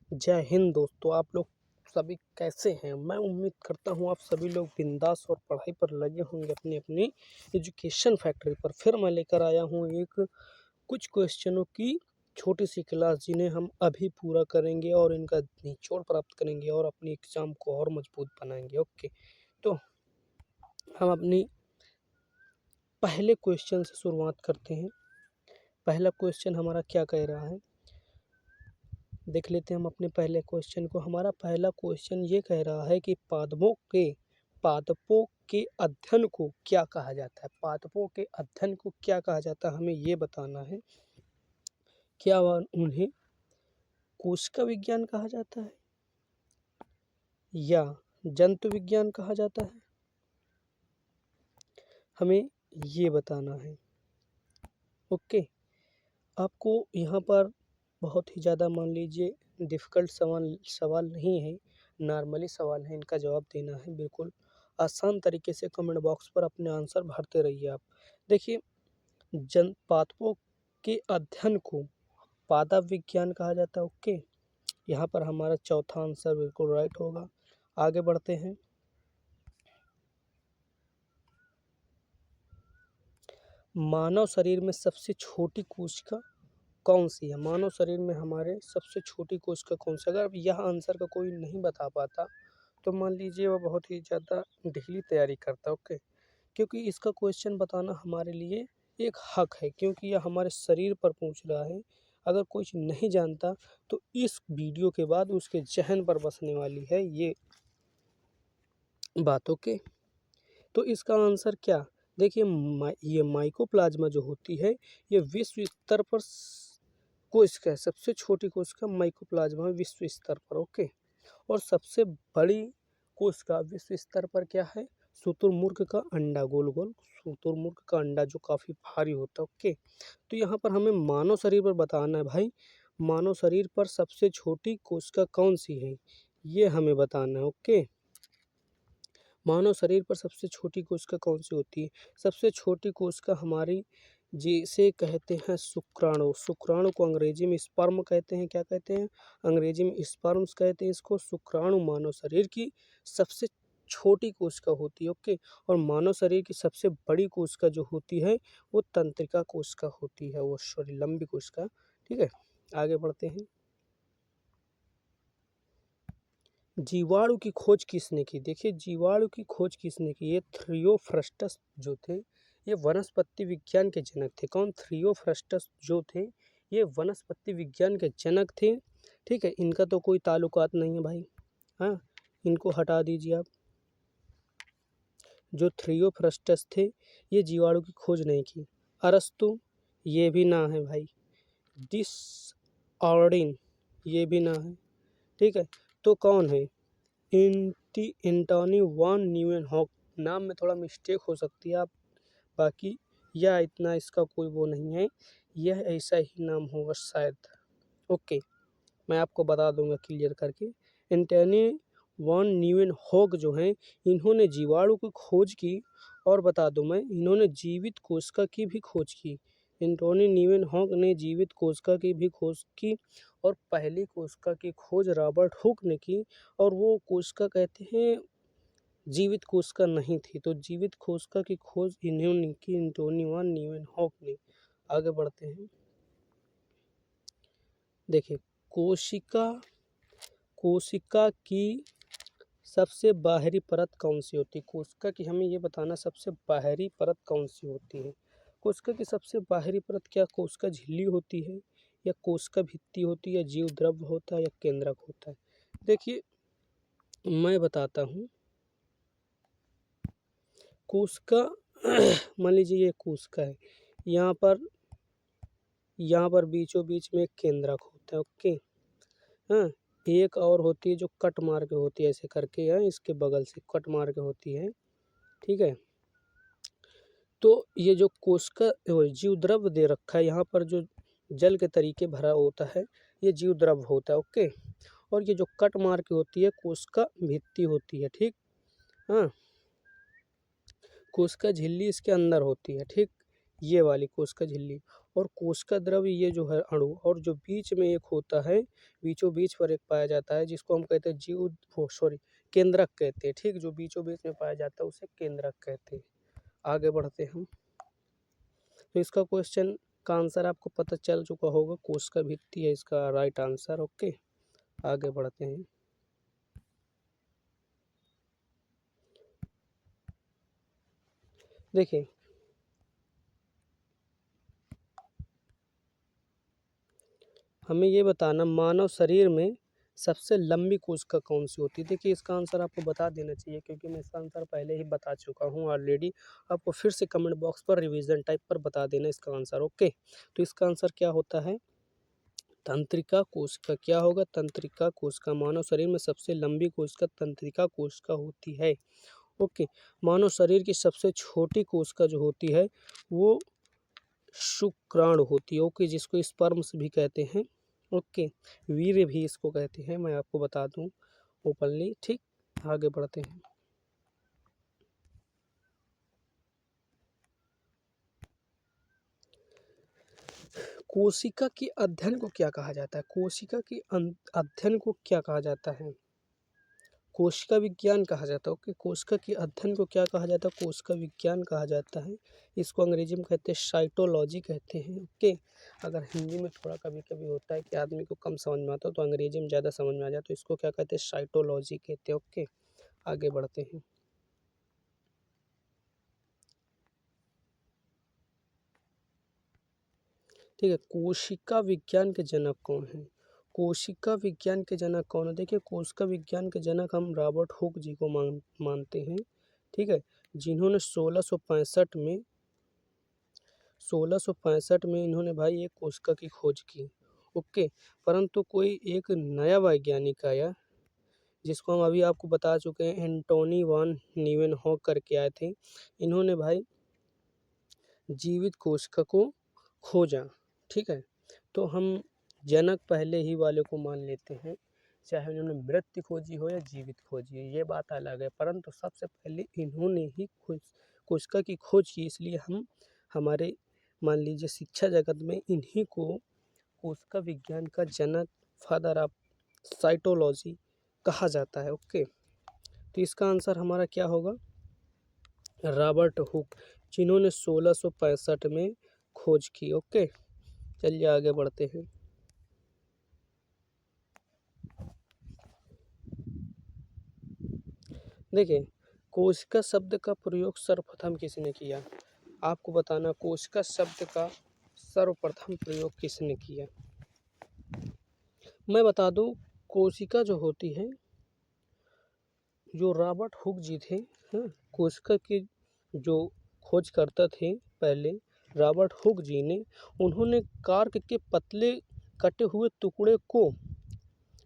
जय हिंद दोस्तों, आप लोग सभी कैसे हैं? मैं उम्मीद करता हूँ आप सभी लोग बिंदास और पढ़ाई पर लगे होंगे अपनी अपनी एजुकेशन फैक्ट्री पर। फिर मैं लेकर आया हूँ एक कुछ क्वेश्चनों की छोटी सी क्लास, जिन्हें हम अभी पूरा करेंगे और इनका निचोड़ प्राप्त करेंगे और अपनी एग्जाम को और मजबूत बनाएंगे। ओके, तो हम अपनी पहले क्वेश्चन से शुरुआत करते हैं। पहला क्वेश्चन हमारा क्या कह रहा है, देख लेते हैं हम अपने पहले क्वेश्चन को। हमारा पहला क्वेश्चन ये कह रहा है कि पादपों के अध्ययन को क्या कहा जाता है। पादपों के अध्ययन को क्या कहा जाता है, हमें ये बताना है। क्या उन्हें कोशिका विज्ञान कहा जाता है या जंतु विज्ञान कहा जाता है, हमें ये बताना है। ओके, आपको यहाँ पर बहुत ही ज़्यादा मान लीजिए डिफ़िकल्ट सवाल नहीं है, नॉर्मली सवाल है, इनका जवाब देना है। बिल्कुल आसान तरीके से कमेंट बॉक्स पर अपने आंसर भरते रहिए आप। देखिए, पादपों के अध्ययन को पादप विज्ञान कहा जाता है। ओके, यहाँ पर हमारा चौथा आंसर बिल्कुल राइट होगा। आगे बढ़ते हैं। मानव शरीर में सबसे छोटी कोशिका कौन सी है? मानव शरीर में हमारे सबसे छोटी कोशिका कौन सी? अगर यह आंसर का कोई नहीं बता पाता तो मान लीजिए वो बहुत ही ज़्यादा ढीली तैयारी करता। ओके, क्योंकि इसका क्वेश्चन बताना हमारे लिए एक हक है, क्योंकि यह हमारे शरीर पर पूछ रहा है। अगर कोई नहीं जानता तो इस वीडियो के बाद उसके जहन पर बसने वाली है ये बात। ओके, तो इसका आंसर क्या? देखिए, ये माइकोप्लाज्मा जो होती है, ये विश्व स्तर पर कोशिका है। सबसे छोटी कोशिका माइकोप्लाज्मा विश्व स्तर पर। ओके, और सबसे बड़ी कोशिका विश्व स्तर पर क्या है? शुतुरमुर्ग का अंडा, गोल गोल शुतुरमुर्ग का अंडा जो काफ़ी भारी होता है। ओके, तो यहाँ पर हमें मानव शरीर पर बताना है भाई, मानव शरीर पर सबसे छोटी कोशिका कौन सी है, ये हमें बताना है। ओके, मानव शरीर पर सबसे छोटी कोशिका कौन सी होती है? सबसे छोटी कोशिका हमारी जिसे कहते हैं शुक्राणु। शुक्राणु को अंग्रेजी में स्पर्म कहते हैं। क्या कहते हैं? अंग्रेजी में स्पर्म्स कहते हैं इसको। शुक्राणु मानव शरीर की सबसे छोटी कोशिका होती है। ओके, और मानव शरीर की सबसे बड़ी कोशिका जो होती है वो तंत्रिका कोशिका होती है, वो सॉरी लंबी कोशिका। ठीक है, आगे बढ़ते हैं। जीवाणु की खोज किसने की? देखिए, जीवाणु की खोज किसने की? ये थियोफ्रस्टस जो थे, ये वनस्पति विज्ञान के जनक थे। कौन? थियोफ्रस्टस जो थे, ये वनस्पति विज्ञान के जनक थे। ठीक है, इनका तो कोई ताल्लुकात नहीं है भाई। हाँ, इनको हटा दीजिए आप। जो थियोफ्रस्टस थे, ये जीवाणु की खोज नहीं की। अरस्तु, ये भी ना है भाई। डिसऑर्डिन, ये भी ना है। ठीक है, तो कौन है? Antonie van Leeuwenhoek. नाम में थोड़ा मिस्टेक हो सकती है आप, बाकी यह इतना इसका कोई वो नहीं है, यह ऐसा ही नाम होगा शायद। ओके, मैं आपको बता दूंगा क्लियर करके। एंटोनी वॉन न्यूएनहॉक जो हैं, इन्होंने जीवाणु की खोज की, और बता दूं मैं, इन्होंने जीवित कोशिका की भी खोज की। एंटोनी न्यूएनहॉक ने जीवित कोशिका की भी खोज की, और पहली कोशिका की खोज रॉबर्ट हुक ने की, और वो कोशिका कहते हैं जीवित कोशिका नहीं थी। तो जीवित कोशिका की खोज इन्होंने की, एंटोनी वॉन न्यूएनहॉक ने। आगे बढ़ते हैं। देखिए, कोशिका कोशिका की सबसे बाहरी परत कौन सी होती है? कोशिका की हमें ये बताना, सबसे बाहरी परत कौन सी होती है? कोशिका की सबसे बाहरी परत क्या कोशिका झिल्ली होती है, या कोशिका भित्ति होती है, या जीव द्रव्य होता है, या केंद्रक होता है? देखिए, मैं बताता हूँ। कोशिका मान लीजिए ये कोशिका है, यहाँ पर बीचों बीच में एक केंद्रक होता है। ओके, हाँ, एक और होती है जो कट मार के होती है, ऐसे करके है, इसके बगल से कट मार के होती है। ठीक है, तो ये जो कोशिका जीव द्रव्य दे रखा है यहाँ पर, जो जल के तरीके भरा होता है, ये जीव द्रव्य होता है। ओके, और ये जो कट मार के होती है कोशिका भित्ति होती है। ठीक, हाँ, कोशिका झिल्ली इसके अंदर होती है। ठीक, ये वाली कोशिका झिल्ली, और कोशिका द्रव ये जो है अणु, और जो बीच में एक होता है, बीचों बीच पर एक पाया जाता है जिसको हम कहते हैं केंद्रक कहते हैं, ठीक, जो बीचों बीच में पाया जाता है उसे केंद्रक कहते हैं। आगे बढ़ते हैं हम। तो इसका क्वेश्चन का आंसर आपको पता चल चुका होगा, कोशिका भित्ति है इसका राइट आंसर। ओके, आगे बढ़ते हैं। देखिए, हमें ये बताना मानव शरीर में सबसे लंबी कोशिका कौन सी होती है। देखिए, इसका आंसर आपको बता देना चाहिए क्योंकि मैं इसका आंसर पहले ही बता चुका हूँ ऑलरेडी। आपको फिर से कमेंट बॉक्स पर रिवीजन टाइप पर बता देना इसका आंसर। ओके, तो इसका आंसर क्या होता है, तंत्रिका कोशिका। क्या होगा, तंत्रिका कोशिका। मानव शरीर में सबसे लंबी कोशिका तंत्रिका कोशिका होती है। ओके, मानव शरीर की सबसे छोटी कोशिका जो होती है वो शुक्राणु होती है। ओके, जिसको स्पर्म्स भी कहते हैं। ओके, वीर्य भी इसको कहते हैं, मैं आपको बता दूं ओपनली, ठीक। आगे बढ़ते हैं। कोशिका के अध्ययन को क्या कहा जाता है, कोशिका के अध्ययन को क्या कहा जाता है, कोशिका विज्ञान कहा जाता है। ओके, कोशिका के अध्ययन को क्या कहा जाता है, कोशिका विज्ञान कहा जाता है। इसको अंग्रेजी में कहते हैं साइटोलॉजी कहते हैं। ओके, अगर हिंदी में थोड़ा कभी कभी होता है कि आदमी को कम समझ में आता है तो अंग्रेजी में ज़्यादा समझ में आ जाए, तो इसको क्या कहते हैं, साइटोलॉजी कहते हैं। ओके, आगे बढ़ते हैं। ठीक है, कोशिका विज्ञान के जनक कौन है, कोशिका विज्ञान के जनक कौन है। देखिए, कोशिका विज्ञान के जनक हम रॉबर्ट हुक जी को मानते हैं, ठीक है, जिन्होंने 1665 में इन्होंने भाई एक कोशिका की खोज की। ओके, परंतु कोई एक नया वैज्ञानिक आया जिसको हम अभी आपको बता चुके हैं, एंटोनी वान लीeuwenhoek करके आए थे। इन्होंने भाई जीवित कोशिका को खोजा, ठीक है। तो हम जनक पहले ही वाले को मान लेते हैं, चाहे उन्होंने मृत खोजी हो या जीवित खोजी हो, ये बात अलग है, परंतु सबसे पहले इन्होंने ही कोशिका की खोज की, इसलिए हम हमारे मान लीजिए शिक्षा जगत में इन्हीं को कोशिका विज्ञान का जनक, फादर ऑफ साइटोलॉजी कहा जाता है। ओके, तो इसका आंसर हमारा क्या होगा, रॉबर्ट हुक, जिन्होंने 1665 में खोज की। ओके, चलिए आगे बढ़ते हैं। देखिए, कोशिका शब्द का प्रयोग सर्वप्रथम किसने किया, आपको बताना कोशिका शब्द का सर्वप्रथम प्रयोग किसने किया। मैं बता दूं, कोशिका जो होती है, जो रॉबर्ट हुक जी थे, कोशिका की जो खोज करता थे पहले रॉबर्ट हुक जी ने, उन्होंने कार्क के पतले कटे हुए टुकड़े को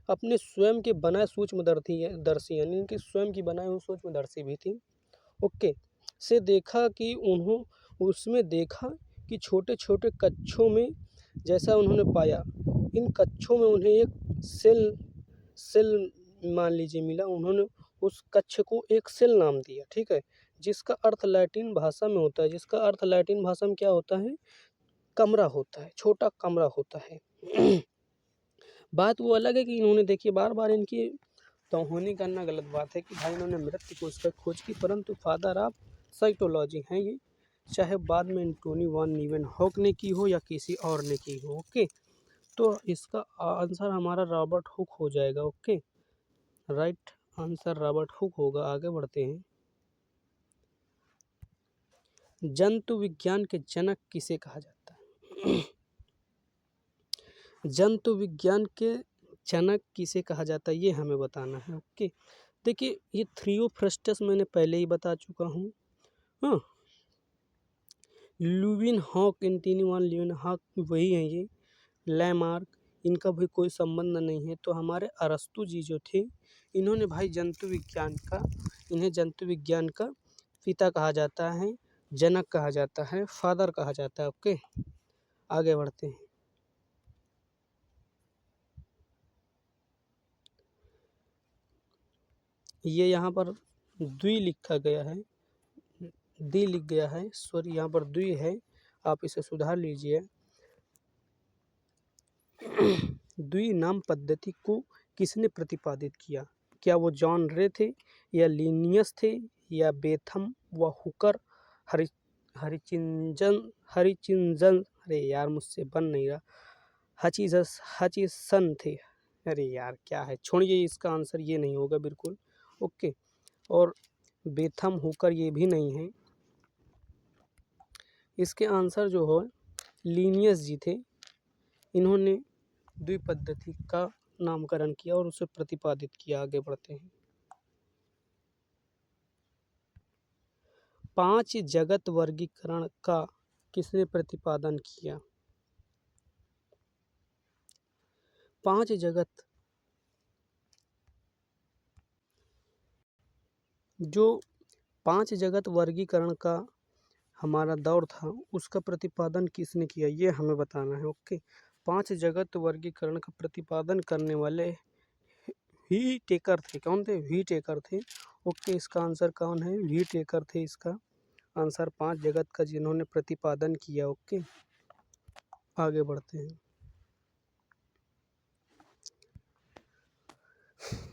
अपने स्वयं के बनाए सूक्ष्मदर्शी यानी इनकी स्वयं की बनाई हुई सूक्ष्मदर्शी भी थी, ओके, से देखा कि उसमें देखा कि छोटे छोटे कक्षों में, जैसा उन्होंने पाया इन कक्षों में उन्हें एक सेल मान लीजिए मिला। उन्होंने उस कक्ष को एक सेल नाम दिया, ठीक है, जिसका अर्थ लैटिन भाषा में होता है, जिसका अर्थ लैटिन भाषा में क्या होता है, कमरा होता है, छोटा कमरा होता है। बात वो अलग है कि इन्होंने, देखिए, बार बार इनकी तौहीन करना गलत बात है कि भाई इन्होंने मृत्यु कोशिका खोज की, परंतु फादर ऑफ साइटोलॉजी हैं ये, चाहे बाद में एंटोनी वान लीeuwenhoek ने की हो या किसी और ने की हो। ओके, तो इसका आंसर हमारा रॉबर्ट हुक हो जाएगा। Okay, right answer Robert Hooke होगा। आगे बढ़ते हैं। जंतु विज्ञान के जनक किसे कहा जाता है, जंतु विज्ञान के जनक किसे कहा जाता है, ये हमें बताना है। ओके, देखिए, ये थियोफ्रस्टस मैंने पहले ही बता चुका हूँ। हाँ, एंटोनी वान लीeuwenhoek वही हैं ये, लैमार्क, इनका भी कोई संबंध नहीं है। तो हमारे अरस्तु जी जो थे, इन्होंने भाई इन्हें जंतु विज्ञान का पिता कहा जाता है, जनक कहा जाता है, फादर कहा जाता है। ओके, आगे बढ़ते हैं। ये यहाँ पर द्वि लिखा गया है, दी लिख गया है, सॉरी, यहाँ पर द्वि है, आप इसे सुधार लीजिए। द्विनाम पद्धति को किसने प्रतिपादित किया? क्या वो जॉन रे थे, या लिनियस थे, या बेथम व हुकर, हरि हरिचिंजन, अरे यार मुझसे बन नहीं रहा, हचिसन थे। अरे यार क्या है, छोड़िए, इसका आंसर ये नहीं होगा बिल्कुल। ओके, और बेथम हुकर ये भी नहीं है। इसके आंसर जो हो लिनियस जी थे। इन्होंने द्विपद्धति का नामकरण किया और उसे प्रतिपादित किया। आगे बढ़ते हैं। 5 जगत वर्गीकरण का किसने प्रतिपादन किया? 5 जगत, जो 5 जगत वर्गीकरण का हमारा दौर था, उसका प्रतिपादन किसने किया, ये हमें बताना है। ओके, 5 जगत वर्गीकरण का प्रतिपादन करने वाले वी टेकर थे। कौन थे? वी टेकर थे। ओके, इसका आंसर कौन है? वी टेकर थे इसका आंसर, 5 जगत का जिन्होंने प्रतिपादन किया। ओके, आगे बढ़ते हैं।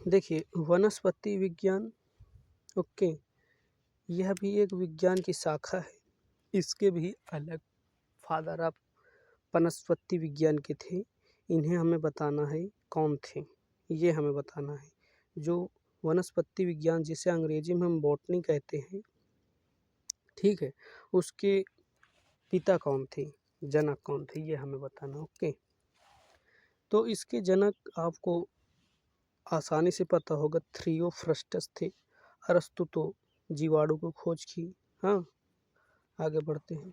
देखिए, वनस्पति विज्ञान, ओके, यह भी एक विज्ञान की शाखा है। इसके भी अलग फादर ऑफ वनस्पति विज्ञान के थे। इन्हें हमें बताना है कौन थे, ये हमें बताना है। जो वनस्पति विज्ञान, जिसे अंग्रेजी में हम बॉटनी कहते हैं, ठीक है, उसके पिता कौन थे, जनक कौन थे, ये हमें बताना। ओके, तो इसके जनक आपको आसानी से पता होगा, थियोफ्रस्टस थे। अरस्तु तो जीवाणु को खोज की। हाँ, आगे बढ़ते हैं।